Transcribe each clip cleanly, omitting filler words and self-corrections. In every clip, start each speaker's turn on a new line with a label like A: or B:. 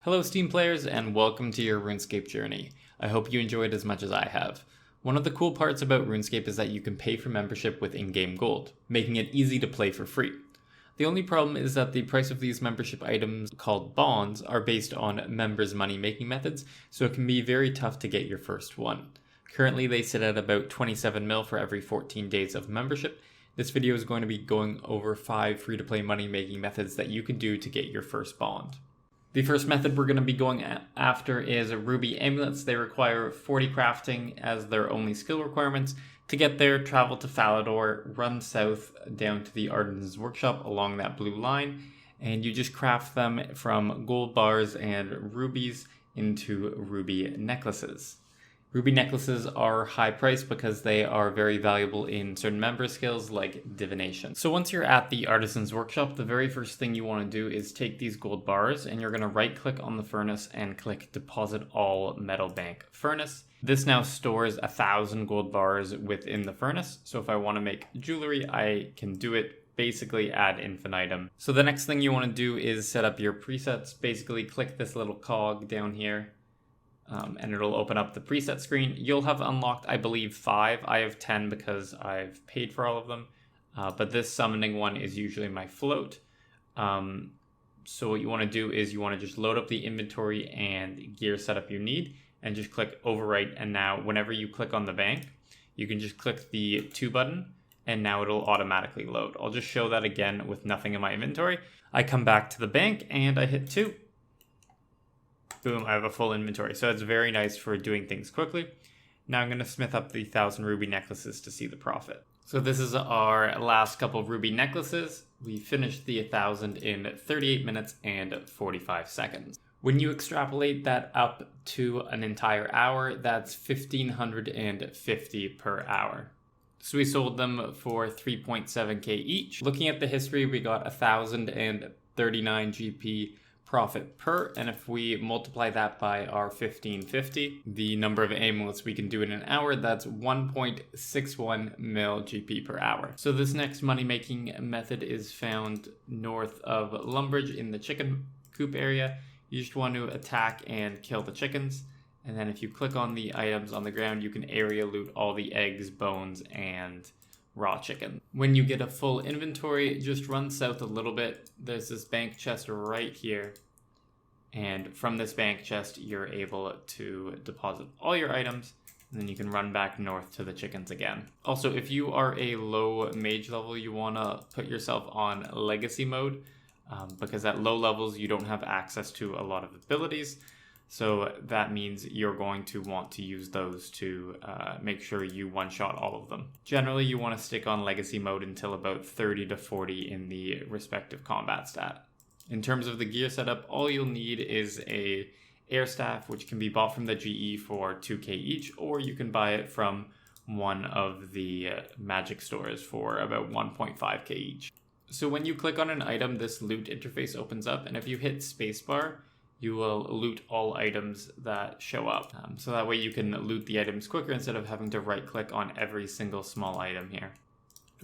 A: Hello Steam players and welcome to your RuneScape journey. I hope you enjoyed as much as I have. One of the cool parts about RuneScape is that you can pay for membership with in-game gold, making it easy to play for free. The only problem is that the price of these membership items, called bonds, are based on members' money-making methods, so it can be very tough to get your first one. Currently they sit at about 27 mil for every 14 days of membership. This video is going to be going over 5 free-to-play money-making methods that you can do to get your first bond. The first method we're going to be going after is Ruby Amulets. They require 40 crafting as their only skill requirements. To get there, travel to Falador, run south down to the Artisan's Workshop along that blue line, and you just craft them from gold bars and rubies into ruby necklaces. Ruby necklaces are high priced because they are very valuable in certain member skills like divination. So once you're at the Artisan's Workshop, the very first thing you want to do is take these gold bars and you're going to right click on the furnace and click Deposit All Metal Bank Furnace. This now stores 1,000 gold bars within the furnace. So if I want to make jewelry, I can do it basically ad infinitum. So the next thing you want to do is set up your presets. Basically click this little cog down here. And it'll open up the preset screen. You'll have unlocked, I believe, 5. I have 10 because I've paid for all of them. But this summoning one is usually my float. So what you want to do is you want to just load up the inventory and gear setup you need. And just click overwrite. And now whenever you click on the bank, you can just click the 2 button. And now it'll automatically load. I'll just show that again with nothing in my inventory. I come back to the bank and I hit 2. Boom, I have a full inventory. So it's very nice for doing things quickly. Now I'm going to smith up the 1,000 ruby necklaces to see the profit. So this is our last couple ruby necklaces. We finished the 1,000 in 38 minutes and 45 seconds. When you extrapolate that up to an entire hour, that's 1,550 per hour. So we sold them for 3.7k each. Looking at the history, we got 1,039 GP profit per, and if we multiply that by our 1550, the number of amulets we can do in an hour, that's 1.61 mil GP per hour. So this next money making method is found north of Lumbridge in the chicken coop area. You just want to attack and kill the chickens, and then if you click on the items on the ground, you can area loot all the eggs, bones, and raw chicken. When you get a full inventory, just run south a little bit. There's this bank chest right here. And from this bank chest, you're able to deposit all your items. And then you can run back north to the chickens again. Also, if you are a low mage level, you want to put yourself on legacy mode. Because at low levels, you don't have access to a lot of abilities. So that means you're going to want to use those to make sure you one-shot all of them. Generally, you want to stick on legacy mode until about 30 to 40 in the respective combat stat. In terms of the gear setup, all you'll need is a air staff, which can be bought from the GE for 2k each, or you can buy it from one of the magic stores for about 1.5k each. So when you click on an item, this loot interface opens up, and if you hit spacebar, you will loot all items that show up. So that way you can loot the items quicker instead of having to right click on every single small item here.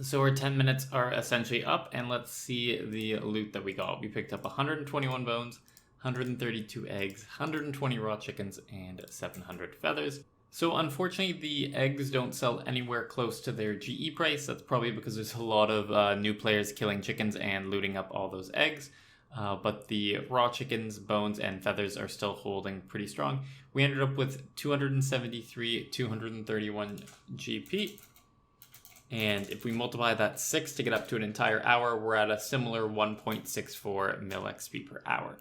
A: So our 10 minutes are essentially up, and let's see the loot that we got. We picked up 121 bones, 132 eggs, 120 raw chickens, and 700 feathers. So unfortunately, the eggs don't sell anywhere close to their GE price. That's probably because there's a lot of new players killing chickens and looting up all those eggs. But the raw chickens, bones, and feathers are still holding pretty strong. We ended up with 273, 231 GP. And if we multiply that 6 to get up to an entire hour, we're at a similar 1.64 mil XP per hour.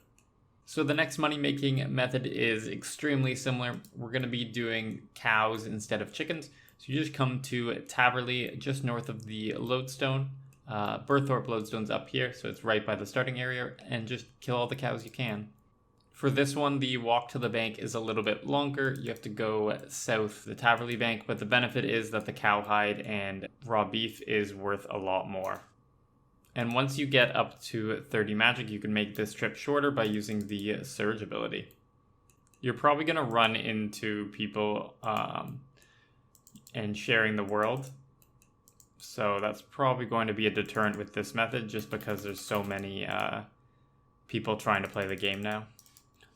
A: So the next money-making method is extremely similar. We're going to be doing cows instead of chickens. So you just come to Taverley, just north of the lodestone. Burthorpe lodestone's up here, so it's right by the starting area, and just kill all the cows you can. For this one, the walk to the bank is a little bit longer. You have to go south the Taverley Bank, but the benefit is that the cowhide and raw beef is worth a lot more. And once you get up to 30 magic, you can make this trip shorter by using the surge ability. You're probably going to run into people and sharing the world. So that's probably going to be a deterrent with this method just because there's so many people trying to play the game now.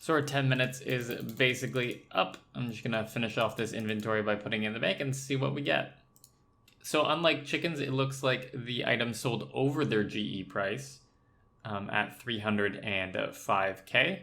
A: So our 10 minutes is basically up. I'm just gonna finish off this inventory by putting in the bank and see what we get. So unlike chickens, it looks like the items sold over their GE price at 305k,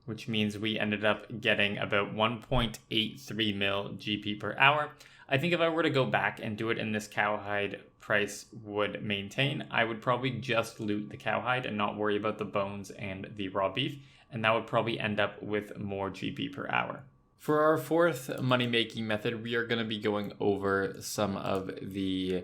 A: which means we ended up getting about 1.83 mil GP per hour. I think if I were to go back and do it and this cowhide price would maintain, I would probably just loot the cowhide and not worry about the bones and the raw beef, and that would probably end up with more GP per hour. For our fourth money-making method, we are going to be going over some of the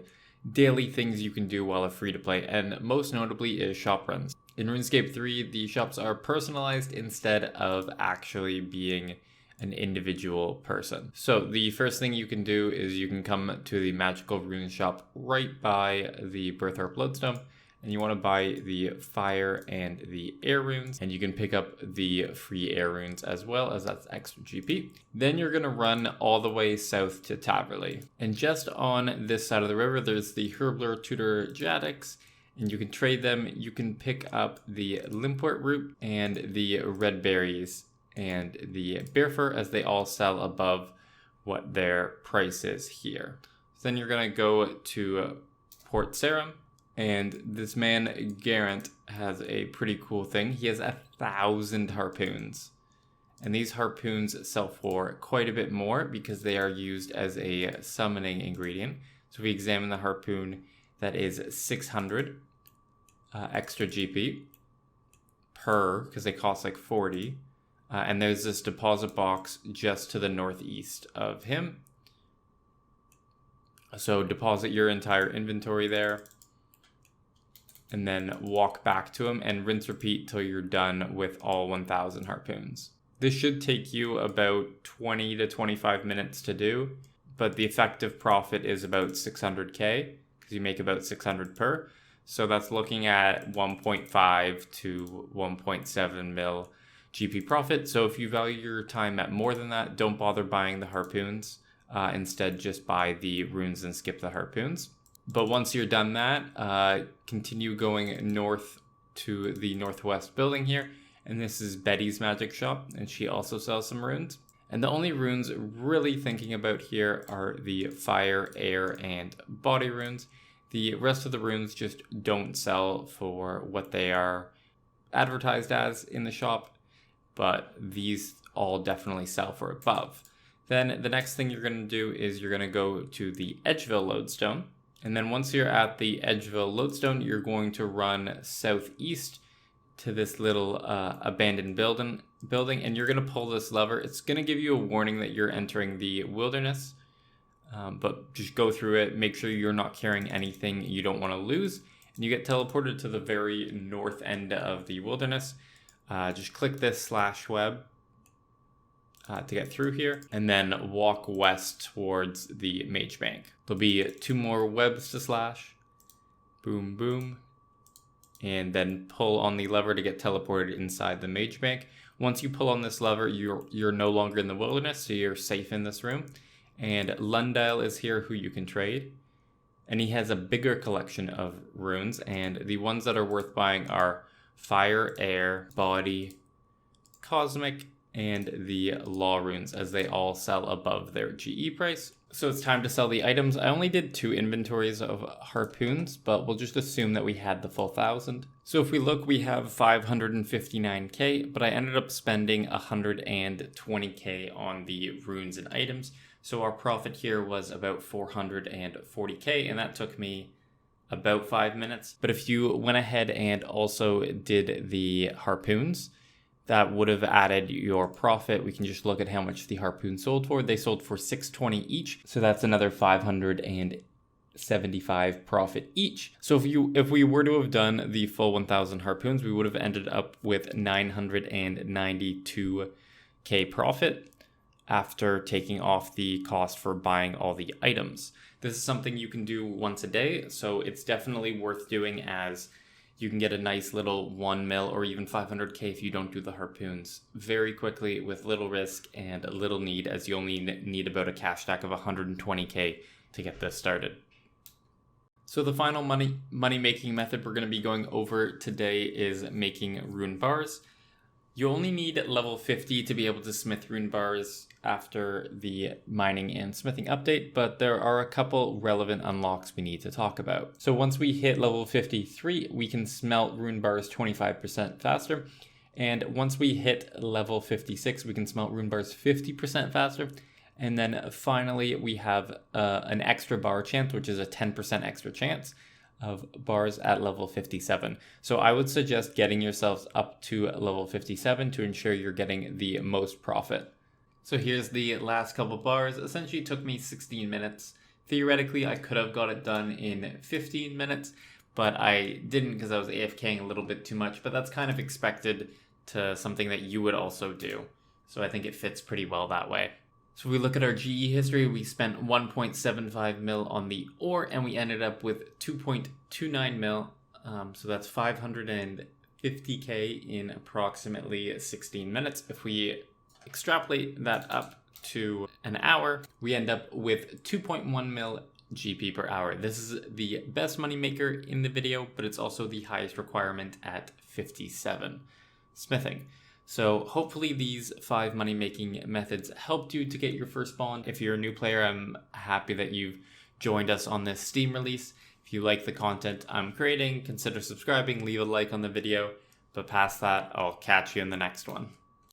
A: daily things you can do while a free-to-play, and most notably is shop runs. In RuneScape 3, the shops are personalized instead of actually being an individual person. So the first thing you can do is you can come to the magical rune shop right by the Birthharp Lodestone, and you want to buy the fire and the air runes, and you can pick up the free air runes as well, as that's extra GP. Then you're going to run all the way south to Taverley, and just on this side of the river there's the Herbler Tutor Jadix, and you can trade them. You can pick up the Limport root and the red berries and the bear fur, as they all sell above what their price is here. So then you're going to go to Port Sarum, and this man Garant has a pretty cool thing. He has 1,000 harpoons, and these harpoons sell for quite a bit more because they are used as a summoning ingredient. So if we examine the harpoon, that is 600 extra GP per, because they cost like 40. And there's this deposit box just to the northeast of him. So deposit your entire inventory there, and then walk back to him and rinse repeat till you're done with all 1,000 harpoons. This should take you about 20 to 25 minutes to do, but the effective profit is about 600k because you make about 600 per. So that's looking at 1.5 to 1.7 mil GP profit. So if you value your time at more than that, don't bother buying the harpoons. Instead, just buy the runes and skip the harpoons. But once you're done that, continue going north to the northwest building here. And this is Betty's magic shop, and she also sells some runes. And the only runes really thinking about here are the fire, air, and body runes. The rest of the runes just don't sell for what they are advertised as in the shop, but these all definitely sell for above. Then the next thing you're going to do is you're going to go to the Edgeville Lodestone. And then once you're at the Edgeville Lodestone, you're going to run southeast to this little abandoned building, and you're going to pull this lever. It's going to give you a warning that you're entering the wilderness, but just go through it. Make sure you're not carrying anything you don't want to lose. And you get teleported to the very north end of the wilderness. Just click this /web to get through here, and then walk west towards the mage bank. There'll be 2 more webs to slash. Boom, boom. And then pull on the lever to get teleported inside the mage bank. Once you pull on this lever, you're no longer in the wilderness, so you're safe in this room. And Lundale is here, who you can trade. And he has a bigger collection of runes, and the ones that are worth buying are fire, air, body, cosmic, and the law runes, as they all sell above their GE price. So it's time to sell the items. I only did 2 inventories of harpoons, but we'll just assume that we had the full 1,000. So if we look, we have 559k, but I ended up spending 120k on the runes and items. So our profit here was about 440k, and that took me about 5 minutes. But if you went ahead and also did the harpoons, that would have added your profit. We can just look at how much the harpoon sold for. They sold for 620 each, so that's another 575 profit each. So if we were to have done the full 1,000 harpoons, we would have ended up with 992k profit after taking off the cost for buying all the items. This is something you can do once a day, so it's definitely worth doing, as you can get a nice little 1 mil or even 500k if you don't do the harpoons very quickly with little risk and little need, as you only need about a cash stack of 120k to get this started. So the final money making method we're going to be going over today is making rune bars. You only need level 50 to be able to smith rune bars after the mining and smithing update, but there are a couple relevant unlocks we need to talk about. So once we hit level 53, we can smelt rune bars 25% faster. And once we hit level 56, we can smelt rune bars 50% faster. And then finally, we have an extra bar chance, which is a 10% extra chance of bars at level 57. So I would suggest getting yourselves up to level 57 to ensure you're getting the most profit. So here's the last couple bars. Essentially it took me 16 minutes. Theoretically, I could have got it done in 15 minutes, but I didn't because I was AFKing a little bit too much, but that's kind of expected to something that you would also do. So I think it fits pretty well that way. So if we look at our GE history, we spent 1.75 mil on the ore and we ended up with 2.29 mil. So that's 550K in approximately 16 minutes. If we extrapolate that up to an hour, we end up with 2.1 mil GP per hour. This is the best money maker in the video, but it's also the highest requirement at 57 smithing. So hopefully these 5 money making methods helped you to get your first bond. If you're a new player, I'm happy that you've joined us on this Steam release. If you like the content I'm creating, consider subscribing, leave a like on the video. But past that, I'll catch you in the next one.